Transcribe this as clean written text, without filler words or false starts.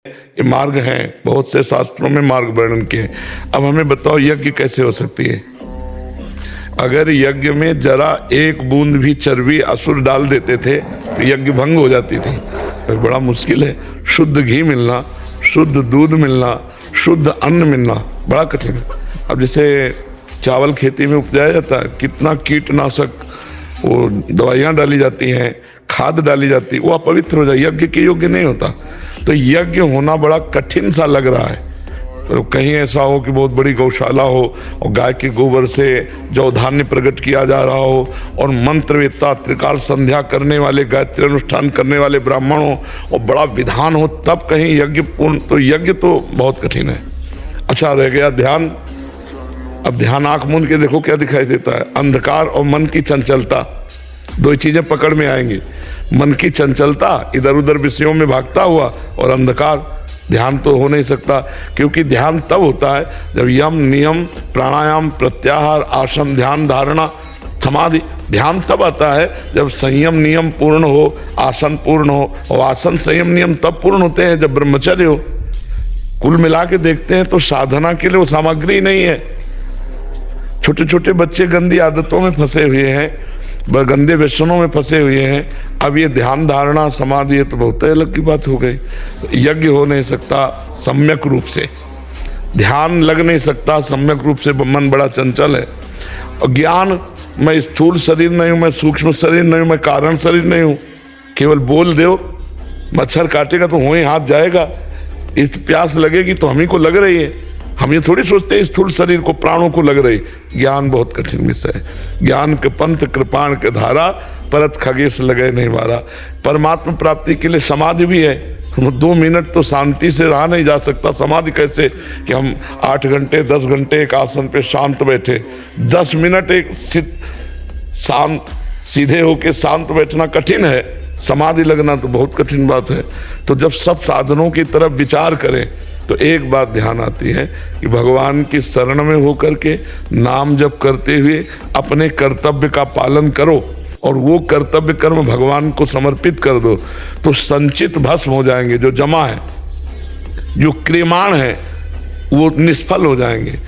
ये मार्ग हैं, बहुत से शास्त्रों में मार्ग वर्णन किए। अब हमें बताओ यज्ञ कैसे हो सकती है? अगर यज्ञ में जरा एक बूंद भी चर्बी असुर डाल देते थे तो यज्ञ भंग हो जाती थी। तो बड़ा मुश्किल है, शुद्ध घी मिलना, शुद्ध दूध मिलना, शुद्ध अन्न मिलना बड़ा कठिन है। अब जैसे चावल खेती में उपजाया जाता है, कितना कीटनाशक वो दवाइयाँ डाली जाती हैं, खाद डाली जाती है, वो अपवित्र हो जाए, यज्ञ के योग्य नहीं होता। तो यज्ञ होना बड़ा कठिन सा लग रहा है। तो कहीं ऐसा हो कि बहुत बड़ी गौशाला हो और गाय के गोबर से जौ धान्य प्रकट किया जा रहा हो और मंत्रवेत्ता त्रिकाल संध्या करने वाले, गायत्री अनुष्ठान करने वाले ब्राह्मण हो और बड़ा विधान हो, तब कहीं यज्ञ पूर्ण। तो यज्ञ तो बहुत कठिन है। अच्छा रह गया ध्यान। अब ध्यान आंख मूंद के देखो क्या दिखाई देता है। अंधकार और मन की चंचलता, दो चीजें पकड़ में आएंगी। मन की चंचलता, इधर उधर विषयों में भागता हुआ, और अंधकार। ध्यान तो हो नहीं सकता, क्योंकि ध्यान तब होता है जब यम नियम प्राणायाम प्रत्याहार आसन ध्यान धारणा समाधि, ध्यान तब आता है जब संयम नियम पूर्ण हो, आसन पूर्ण हो। और आसन संयम नियम तब पूर्ण होते हैं जब ब्रह्मचर्य हो। कुल मिला के देखते हैं तो साधना के लिए वो सामग्री नहीं है। छोटे छोटे बच्चे गंदी आदतों में फंसे हुए हैं, गंदे व्यसनों में फंसे हुए हैं। अब ये ध्यान धारणा समाधि, ये तो बहुत अलग की बात हो गई। यज्ञ हो नहीं सकता सम्यक रूप से, ध्यान लग नहीं सकता सम्यक रूप से, मन बड़ा चंचल है। और ज्ञान, मैं स्थूल शरीर नहीं हूँ, मैं सूक्ष्म शरीर नहीं हूँ, मैं कारण शरीर नहीं हूँ। केवल बोल दो, मच्छर काटेगा तो वहीं हाथ जाएगा, इस प्यास लगेगी तो हम ही को लग रही है। हम ये थोड़ी सोचते हैं स्थूल शरीर को, प्राणों को लग रही। ज्ञान बहुत कठिन विषय है। ज्ञान के पंथ कृपाण के धारा, परत खगेश लगे नहीं मारा। परमात्मा प्राप्ति के लिए समाधि भी है। 2 मिनट तो शांति से रहा नहीं जा सकता। समाधि कैसे कि हम 8 घंटे 10 घंटे एक आसन पे शांत बैठे, 10 मिनट एक शांत सीधे होके शांत बैठना कठिन है। समाधि लगना तो बहुत कठिन बात है। तो जब सब साधनों की तरफ विचार करें तो एक बात ध्यान आती है कि भगवान की शरण में होकर के नाम जप करते हुए अपने कर्तव्य का पालन करो और वो कर्तव्य कर्म भगवान को समर्पित कर दो, तो संचित भस्म हो जाएंगे। जो जमा है, जो क्रियमाण है, वो निष्फल हो जाएंगे।